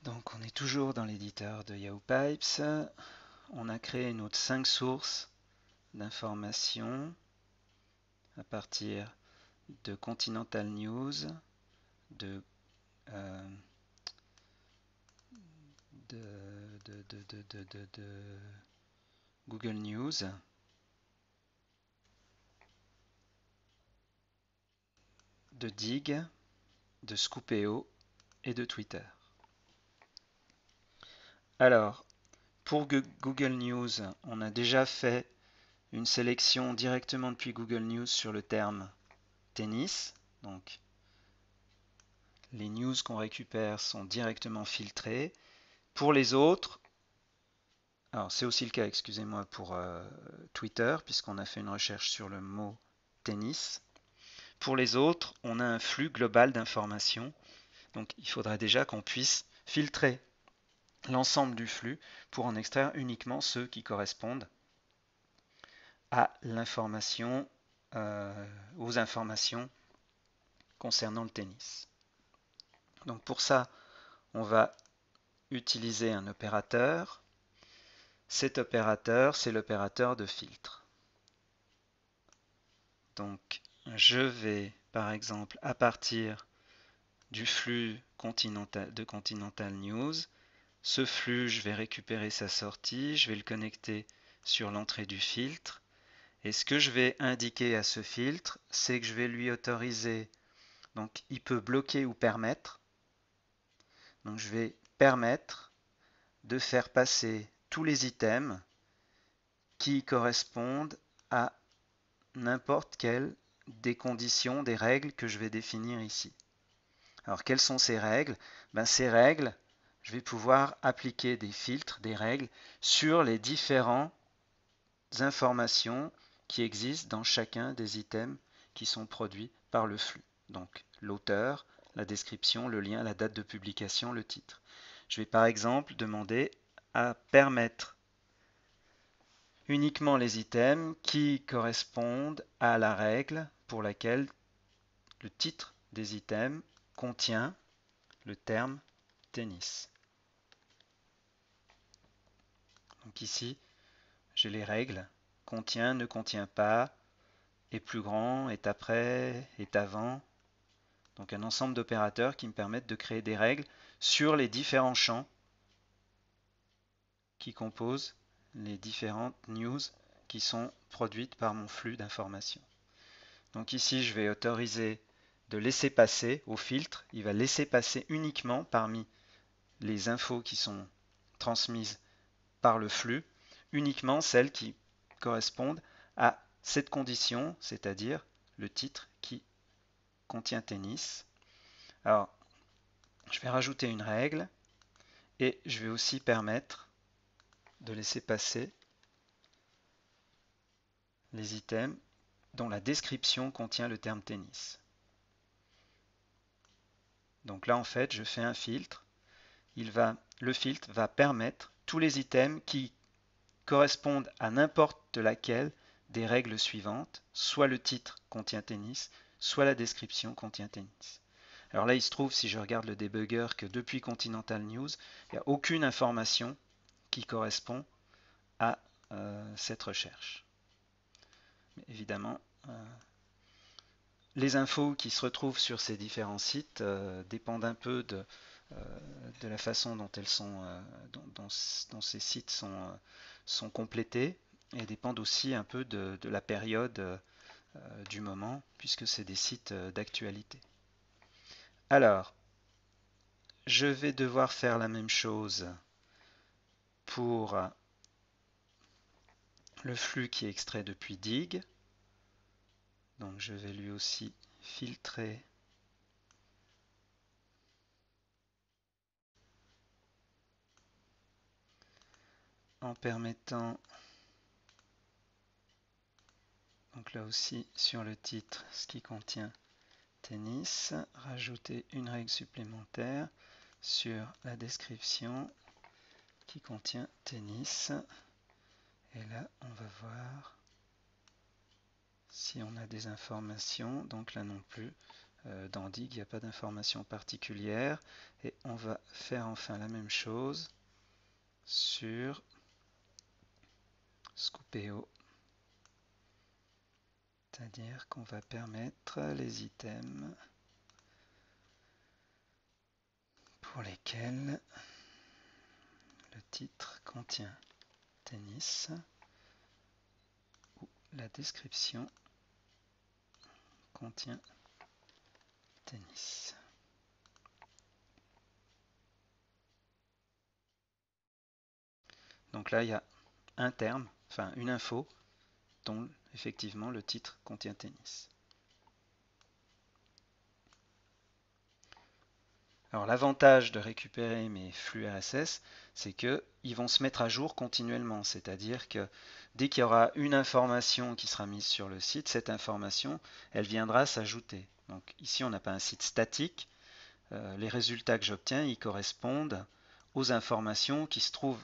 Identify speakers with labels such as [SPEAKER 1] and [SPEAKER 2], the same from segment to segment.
[SPEAKER 1] Donc on est toujours dans l'éditeur de Yahoo Pipes. On a créé une autre 5 sources d'informations à partir de Continental News, de, euh, de Google News, de Digg, de Scoopeo et de Twitter. Alors, pour Google News, on a déjà fait une sélection directement depuis Google News sur le terme tennis. Donc, les news qu'on récupère sont directement filtrées. Pour les autres, alors c'est aussi le cas, excusez-moi, pour Twitter, puisqu'on a fait une recherche sur le mot tennis. Pour les autres, on a un flux global d'informations. Donc, il faudrait déjà qu'on puisse filtrer l'ensemble du flux pour en extraire uniquement ceux qui correspondent à l'information, aux informations concernant le tennis. Donc pour ça, on va utiliser un opérateur. Cet opérateur, c'est l'opérateur de filtre. Donc je vais, par exemple, à partir du flux de Continental News, ce flux, je vais récupérer sa sortie, je vais le connecter sur l'entrée du filtre. Et ce que je vais indiquer à ce filtre, c'est que je vais lui autoriser, donc il peut bloquer ou permettre. Donc je vais permettre de faire passer tous les items qui correspondent à n'importe quelle des conditions, des règles que je vais définir ici. Alors quelles sont ces règles? Ces règles, je vais pouvoir appliquer des filtres, des règles sur les différentes informations qui existent dans chacun des items qui sont produits par le flux. Donc l'auteur, la description, le lien, la date de publication, le titre. Je vais par exemple demander à permettre uniquement les items qui correspondent à la règle pour laquelle le titre des items contient le terme tennis. Donc ici, j'ai les règles. Contient, ne contient pas, est plus grand, est après, est avant. Donc un ensemble d'opérateurs qui me permettent de créer des règles sur les différents champs qui composent les différentes news qui sont produites par mon flux d'informations. Donc ici, je vais autoriser de laisser passer au filtre. Il va laisser passer uniquement parmi les infos qui sont transmises par le flux, uniquement celles qui correspondent à cette condition, c'est-à-dire le titre qui contient tennis. Alors, je vais rajouter une règle et je vais aussi permettre de laisser passer les items dont la description contient le terme tennis. Donc là, en fait, je fais un filtre. Le filtre va permettre tous les items qui correspondent à n'importe laquelle des règles suivantes, soit le titre contient tennis, soit la description contient tennis. Alors là, il se trouve, si je regarde le debugger, que depuis Continental News, il n'y a aucune information qui correspond à cette recherche. Mais évidemment, les infos qui se retrouvent sur ces différents sites dépendent un peu de la façon dont elles sont, dont ces sites sont complétés et dépendent aussi un peu de la période du moment, puisque c'est des sites d'actualité. Alors, je vais devoir faire la même chose pour le flux qui est extrait depuis Digg. Donc je vais lui aussi filtrer en permettant, donc là aussi sur le titre, ce qui contient tennis, rajouter une règle supplémentaire sur la description qui contient tennis. Et là, on va voir si on a des informations. Donc là non plus, Dans Dig, il n'y a pas d'information particulière. Et on va faire enfin la même chose sur Scoopeo. C'est-à-dire qu'on va permettre les items pour lesquels le titre contient tennis ou la description contient tennis. Donc là, il y a un terme, enfin une info, dont effectivement le titre contient tennis. Alors l'avantage de récupérer mes flux RSS, c'est qu'ils vont se mettre à jour continuellement. C'est-à-dire que dès qu'il y aura une information qui sera mise sur le site, cette information, elle viendra s'ajouter. Donc ici, on n'a pas un site statique. Les résultats que j'obtiens, ils correspondent aux informations qui se trouvent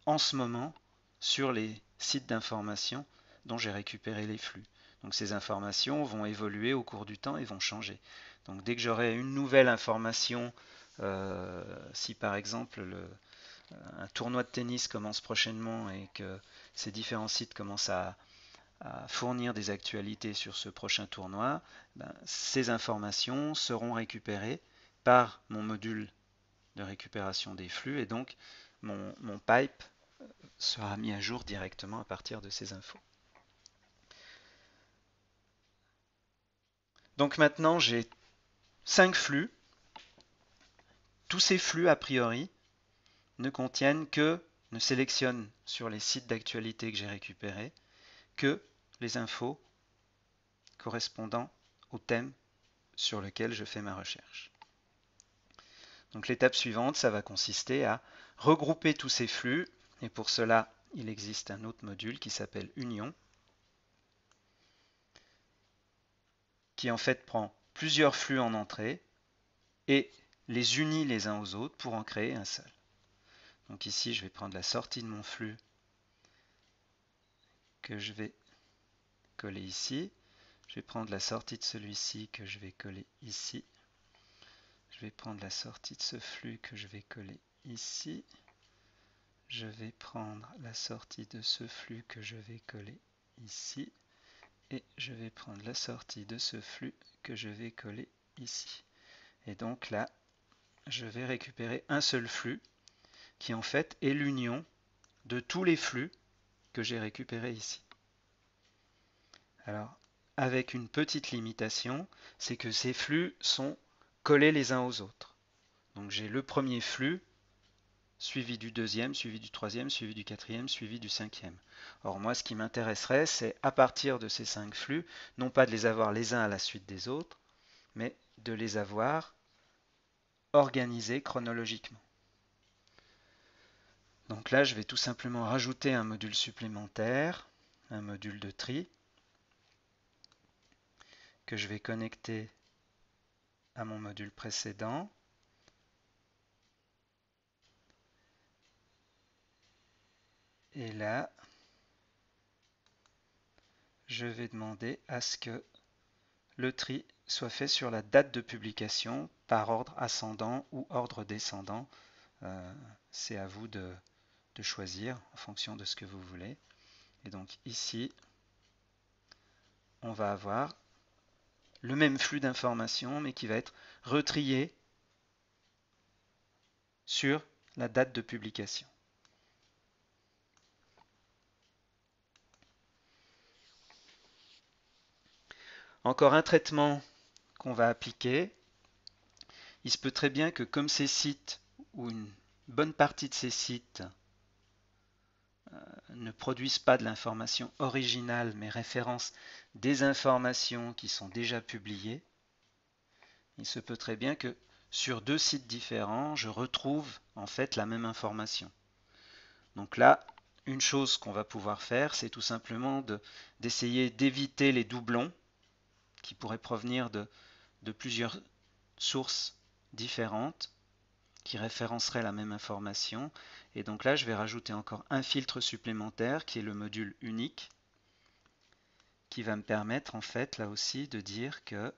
[SPEAKER 1] en ce moment sur les sites d'information dont j'ai récupéré les flux. Donc ces informations vont évoluer au cours du temps et vont changer. Donc dès que j'aurai une nouvelle information, si par exemple un tournoi de tennis commence prochainement et que ces différents sites commencent à fournir des actualités sur ce prochain tournoi, ces informations seront récupérées par mon module de récupération des flux et donc mon pipe sera mis à jour directement à partir de ces infos. Donc maintenant j'ai 5 flux. Tous ces flux a priori ne sélectionnent sur les sites d'actualité que j'ai récupérés que les infos correspondant au thème sur lequel je fais ma recherche. Donc l'étape suivante, ça va consister à regrouper tous ces flux, et pour cela, il existe un autre module qui s'appelle Union, qui en fait prend plusieurs flux en entrée et les unit les uns aux autres pour en créer un seul. Donc ici, je vais prendre la sortie de mon flux que je vais coller ici. Je vais prendre la sortie de celui-ci que je vais coller ici. Je vais prendre la sortie de ce flux que je vais coller ici. Je vais prendre la sortie de ce flux que je vais coller ici. Et je vais prendre la sortie de ce flux que je vais coller ici. Et donc là, je vais récupérer un seul flux qui en fait est l'union de tous les flux que j'ai récupérés ici. Alors, avec une petite limitation, c'est que ces flux sont collés les uns aux autres. Donc j'ai le premier flux, suivi du deuxième, suivi du troisième, suivi du quatrième, suivi du cinquième. Or moi, ce qui m'intéresserait, c'est à partir de ces 5 flux, non pas de les avoir les uns à la suite des autres, mais de les avoir organisés chronologiquement. Donc là, je vais tout simplement rajouter un module supplémentaire, un module de tri, que je vais connecter à mon module précédent. Et là, je vais demander à ce que le tri soit fait sur la date de publication par ordre ascendant ou ordre descendant. C'est à vous de choisir en fonction de ce que vous voulez. Et donc ici, on va avoir le même flux d'informations, mais qui va être retrié sur la date de publication. Encore un traitement qu'on va appliquer. Il se peut très bien que comme ces sites, ou une bonne partie de ces sites, ne produisent pas de l'information originale, mais référencent des informations qui sont déjà publiées, il se peut très bien que sur 2 sites différents, je retrouve en fait la même information. Donc là, une chose qu'on va pouvoir faire, c'est tout simplement d'essayer d'éviter les doublons qui pourraient provenir de plusieurs sources différentes qui référenceraient la même information. Et donc là, je vais rajouter encore un filtre supplémentaire qui est le module unique, qui va me permettre en fait là aussi de dire que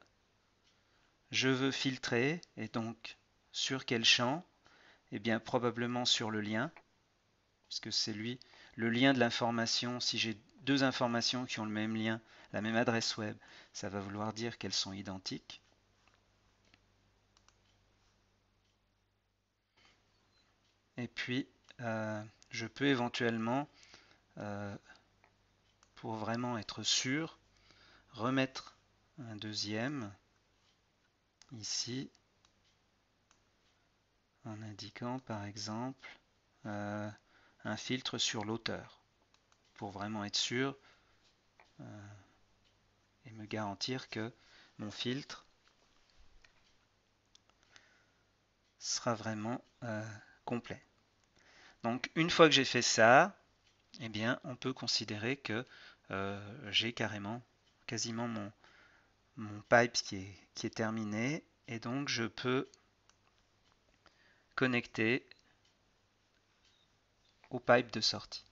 [SPEAKER 1] Je veux filtrer, et donc sur quel champ? Eh bien probablement sur le lien, puisque c'est lui, le lien de l'information. Si j'ai deux informations qui ont le même lien, la même adresse web, ça va vouloir dire qu'elles sont identiques. Et puis, je peux éventuellement, pour vraiment être sûr, remettre un deuxième ici, en indiquant par exemple un filtre sur l'auteur, pour vraiment être sûr et me garantir que mon filtre sera vraiment complet. Donc une fois que j'ai fait ça, eh bien on peut considérer que j'ai quasiment mon pipe qui est terminé, et donc je peux connecter au pipe de sortie.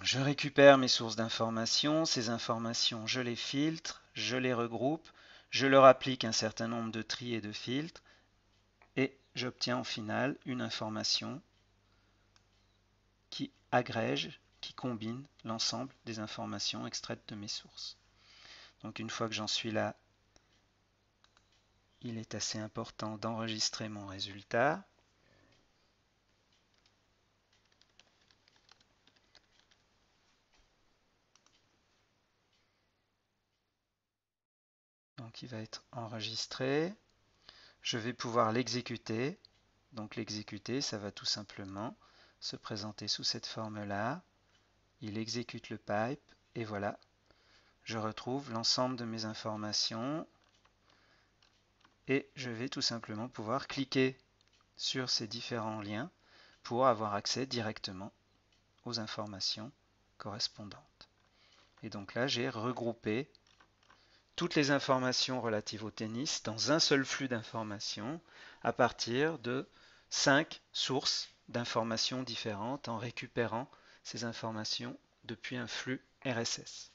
[SPEAKER 1] Je récupère mes sources d'informations, ces informations je les filtre, je les regroupe, je leur applique un certain nombre de tris et de filtres, et j'obtiens au final une information qui agrège, qui combine l'ensemble des informations extraites de mes sources. Donc une fois que j'en suis là, il est assez important d'enregistrer mon résultat. Donc il va être enregistré. Je vais pouvoir l'exécuter. Donc l'exécuter, ça va tout simplement se présenter sous cette forme-là. Il exécute le pipe et voilà, je retrouve l'ensemble de mes informations et je vais tout simplement pouvoir cliquer sur ces différents liens pour avoir accès directement aux informations correspondantes. Et donc là, j'ai regroupé toutes les informations relatives au tennis dans un seul flux d'informations à partir de 5 sources d'informations différentes en récupérant ces informations depuis un flux RSS.